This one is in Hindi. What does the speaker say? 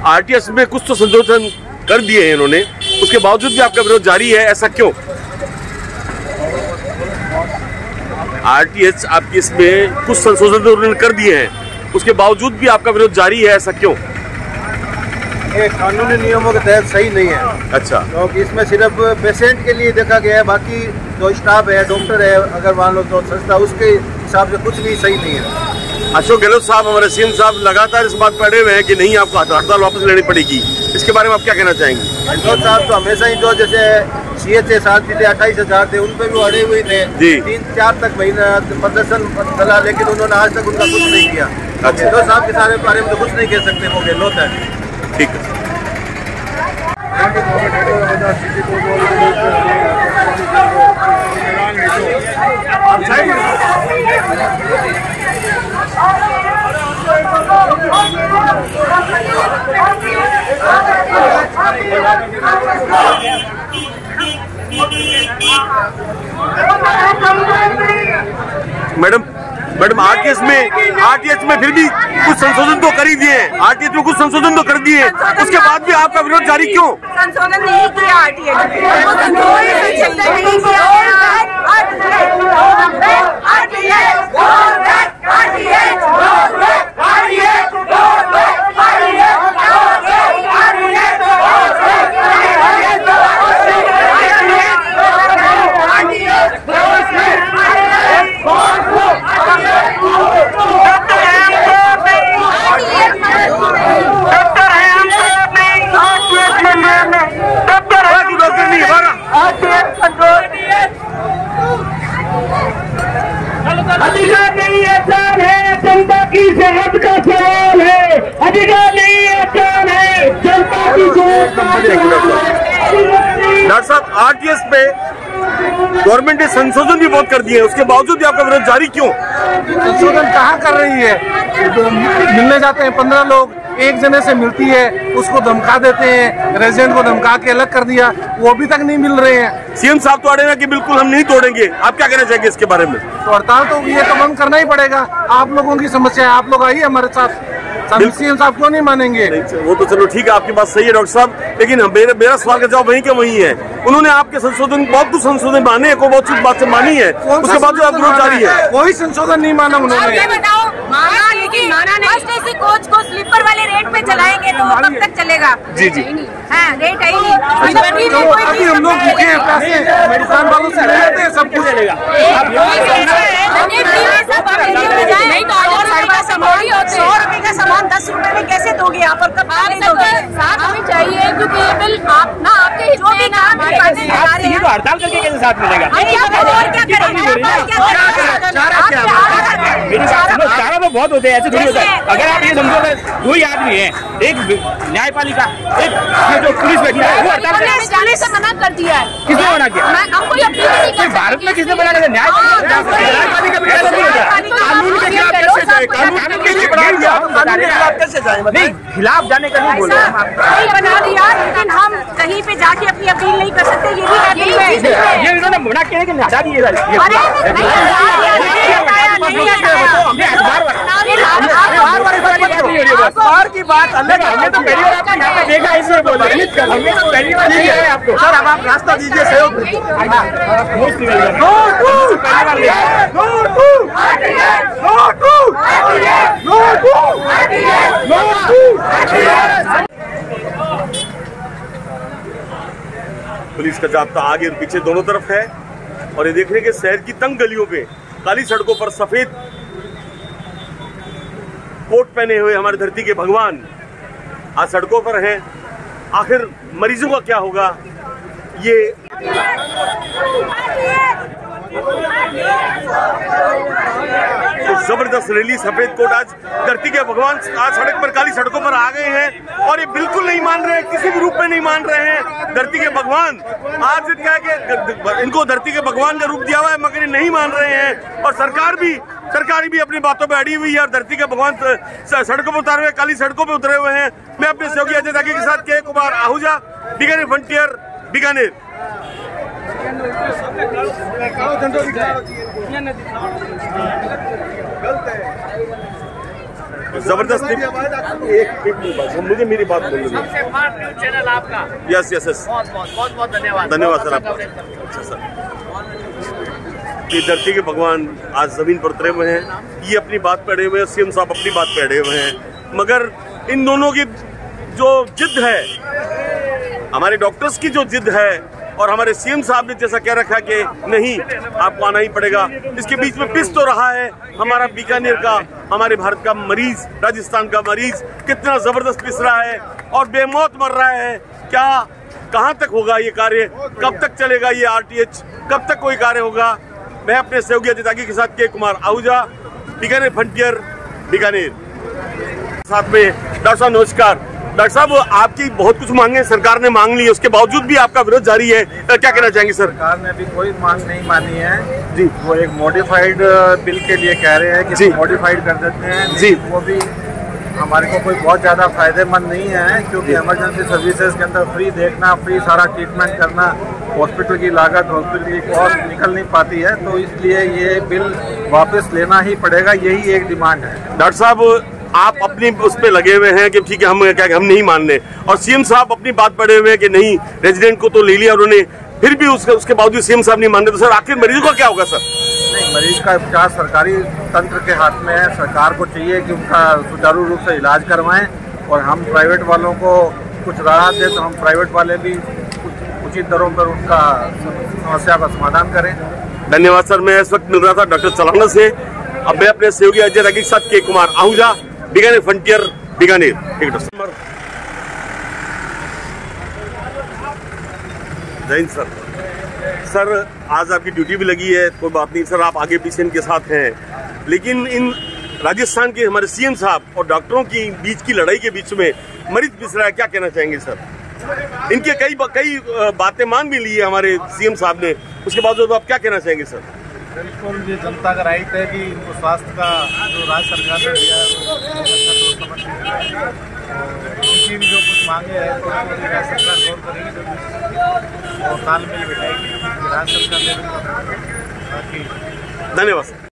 आरटीएस में कुछ तो संशोधन कर दिए हैं इन्होंने, उसके बावजूद भी आपका विरोध जारी है, ऐसा क्यों? आरटीएस आपकी इसमें कुछ संशोधन उन्होंने कर दिए हैं, उसके बावजूद भी आपका विरोध जारी है, ऐसा क्यों? ये कानूनी नियमों के तहत सही नहीं है। अच्छा, क्योंकि इसमें सिर्फ पेशेंट के लिए देखा गया है, बाकी जो स्टाफ है, डॉक्टर है, अगर मान लो तो संस्था, उसके हिसाब से कुछ भी सही नहीं है। अशोक गहलोत साहब, हमारे सीएम साहब लगातार इस बात पर अड़े हुए हैं कि नहीं, आपको हड़ताल वापस लेनी पड़ेगी, इसके बारे में आप क्या कहना चाहेंगे? गहलोत साहब तो हमेशा ही जो जैसे CHA 7 थे, 28,000 थे, उन पर भी अड़े हुए थे। 3-4 तक महीना प्रदर्शन चला, लेकिन उन्होंने आज तक उनका कुछ नहीं किया। गहलोत साहब के सारे बारे में तो कुछ नहीं कह सकते, वो गहलोत है। ठीक है। मैडम आरटीएस में फिर भी कुछ संशोधन तो कर ही दिए हैं, आरटीएस में कुछ संशोधन तो कर दिए हैं, उसके बाद भी आपका विरोध जारी क्यों? संशोधन नहीं किया आरटीएस अधिकार नहीं आसान है, जनता की सेहत का सवाल है। अधिकार नहीं आसान है, जनता की सेहत का सवाल है। डॉक्टर साहब, आरटीएस पे गवर्नमेंट ने संशोधन भी बहुत कर दिए हैं, उसके बावजूद भी आपका विरोध जारी क्यों? संशोधन कहाँ कर रही है? मिलने जाते हैं 15 लोग, एक जने से मिलती है, उसको धमका देते हैं, रेजिडेंट को धमका के अलग कर दिया, वो अभी तक नहीं मिल रहे हैं। सीएम साहब तो अड़े हैं कि बिल्कुल हम नहीं तोड़ेंगे, आप क्या कहना चाहेंगे इसके बारे में? तो हड़ताल तो ये तो बंद करना ही पड़ेगा, आप लोगों की समस्या है, आप लोग आइए हमारे साथ। सीएम साहब क्यों नहीं मानेंगे? वो तो चलो ठीक है, आपकी बात सही है डॉक्टर साहब, लेकिन मेरा सवाल का जवाब वहीं के वहीं है। उन्होंने आपके संशोधन, बहुत कुछ संशोधन माने, को बहुत कुछ बात से मानी है, उसके बाद आप विरोध जारी है। कोई संशोधन नहीं माना उन्होंने। माना, लेकिन माना नहीं। ऐसे कोच को स्लीपर वाले रेट पे चलाएंगे तो वो कब तक चलेगा? जी जी, हाँ, रेट है ही नहीं। अभी हम लोग भूखे हैं, पैसे मेडिसिन वालों से ले लेते हैं, सब कुछ चलेगा। नहीं तो 100 रुपए का सामान 10 रुपए में कैसे दोगे आप, और कब नहीं दोगे? साथ हमें चाहिए, क्योंकि ये बिल आप ना आपके जो भी काम तो हड़ताल करके कैसे साथ मिलेगा? चारा तो बहुत होते हैं, ऐसे थोड़ी होता है। अगर आप ये समझो, दो ही आदमी है, एक न्यायपालिका, एक जो पुलिस बैठी है, वो हड़ताल जाने से मना कर दिया है। किसने मना किया? भारत में किसने मना किया? न्यायपालिका कानून के खिलाफ कैसे जाए? कानून के खिलाफ कैसे जाए? नहीं, खिलाफ जाने का नहीं बोल रहे हम। बना दिया, लेकिन हम कहीं पे जाके अपनी अपील नहीं कर सकते, ये भी ये इन्होंने मना किया कि हटा दिए। अखबार की बात अलग है, हमने तो पहली बार आपको यहाँ पे देखा, इसलिए बोला। हमने तो पहली बार देखा है आपको। सर अब आप रास्ता दीजिए, सहयोग। पुलिस का जाब्ता आगे और पीछे दोनों तरफ है, और ये देख रहे हैं कि शहर की तंग गलियों पे, काली सड़कों पर सफेद कोट पहने हुए हमारी धरती के भगवान आज सड़कों पर हैं। आखिर मरीजों का क्या होगा? ये तो जबरदस्त रैली, सफेद कोट, आज धरती के भगवान आज सड़क पर, काली सड़कों पर आ गए हैं, और ये बिल्कुल नहीं मान रहे हैं, किसी भी रूप में नहीं मान रहे हैं धरती के भगवान। आज क्या है कि इनको धरती के भगवान का रूप दिया हुआ है, मगर ये नहीं मान रहे हैं, और सरकार भी अपनी बातों पे अड़ी हुई है, और धरती के भगवान सड़कों पर उतारे हुए, काली सड़कों पे उतरे हुए हैं। मैं अपने सहयोगी अजय दागी के साथ के कुमार आहूजा, बीकानेर फ्रंटियर, बीकानेर। जबरदस्त मुझे मेरी बात बोलनी चैनल आपका। यस यस यस, बहुत धन्यवाद। धन्यवाद सर आपका। अच्छा सर, ये धरती के भगवान आज जमीन पर उतरे हुए हैं, ये अपनी बात पे अड़े हुए हैं, सीएम साहब अपनी बात पे अड़े हुए हैं। मगर इन दोनों की जो जिद है, हमारे डॉक्टर्स की जो जिद है और हमारे सीएम साहब ने जैसा कह रखा कि नहीं आपको आना ही पड़ेगा, इसके बीच में पिस तो रहा है हमारा बीकानेर का, हमारे भारत का मरीज, राजस्थान का मरीज कितना जबरदस्त पिस रहा है और बेमौत मर रहा है। क्या कहां तक होगा ये कार्य, कब तक चलेगा ये आरटीएच, कब तक कोई कार्य होगा? मैं अपने सहयोगी अजितागी के साथ के कुमार आहूजा, बीकानेर फ्रंटियर, बीकानेर। साथ में डॉक्टर साहब नमस्कार। डॉक्टर साहब, आपकी बहुत कुछ मांगे सरकार ने मांग ली है, उसके बावजूद भी आपका विरोध जारी है, क्या कहना चाहेंगे सर? सरकार ने अभी कोई मांग नहीं मानी है जी। वो एक मॉडिफाइड बिल के लिए कह रहे हैं कि मॉडिफाइड कर देते हैं जी। वो भी हमारे को कोई बहुत ज़्यादा फायदेमंद नहीं है, क्योंकि इमरजेंसी सर्विसेज के अंदर फ्री देखना, फ्री सारा ट्रीटमेंट करना, हॉस्पिटल की लागत, हॉस्पिटल की कॉस्ट निकल नहीं पाती है, तो इसलिए ये बिल वापस लेना ही पड़ेगा, यही एक डिमांड है। डॉक्टर साहब, आप अपनी उस पे लगे हुए हैं कि ठीक है हम नहीं मान रहे, और सीएम साहब अपनी बात पड़े हुए हैं कि नहीं, रेजिडेंट को तो ले लिया उन्होंने, फिर भी उसके बावजूद सीएम साहब नहीं मान रहे, तो सर आखिर मरीजों का क्या होगा सर? नहीं, मरीज का उपचार सरकारी तंत्र के हाथ में है। सरकार को चाहिए कि उनका सुचारू रूप से इलाज करवाएं, और हम प्राइवेट वालों को कुछ राहत दें तो हम प्राइवेट वाले भी उचित दरों पर उनका समस्या का समाधान करें। धन्यवाद सर। मैं इस वक्त मिल रहा था डॉक्टर चलाना से, अब मैं अपने सहयोगी अजय के साथ के कुमार आहूजा, बीकानेर फ्रंटियर, बीकानेर। जय हिंद सर। सर, आज आपकी ड्यूटी भी लगी है, कोई बात नहीं सर, आप आगे पीछे इनके साथ हैं, लेकिन इन राजस्थान के हमारे सीएम साहब और डॉक्टरों की बीच की लड़ाई के बीच में मरीज पिस रहा है, क्या कहना चाहेंगे सर? इनके कई बातें मान भी ली है हमारे सीएम साहब ने, उसके बावजूद आप क्या कहना चाहेंगे सर? बिल्कुल, ये जनता का राइट है कि इनको स्वास्थ्य का जो राज्य सरकार ने दिया है, इनकी भी जो कुछ मांगे हैं तो राज्य सरकार गौर करेगी और तालमेल बिठाएगी, राज्य सरकार लेवल पर। धन्यवाद सर।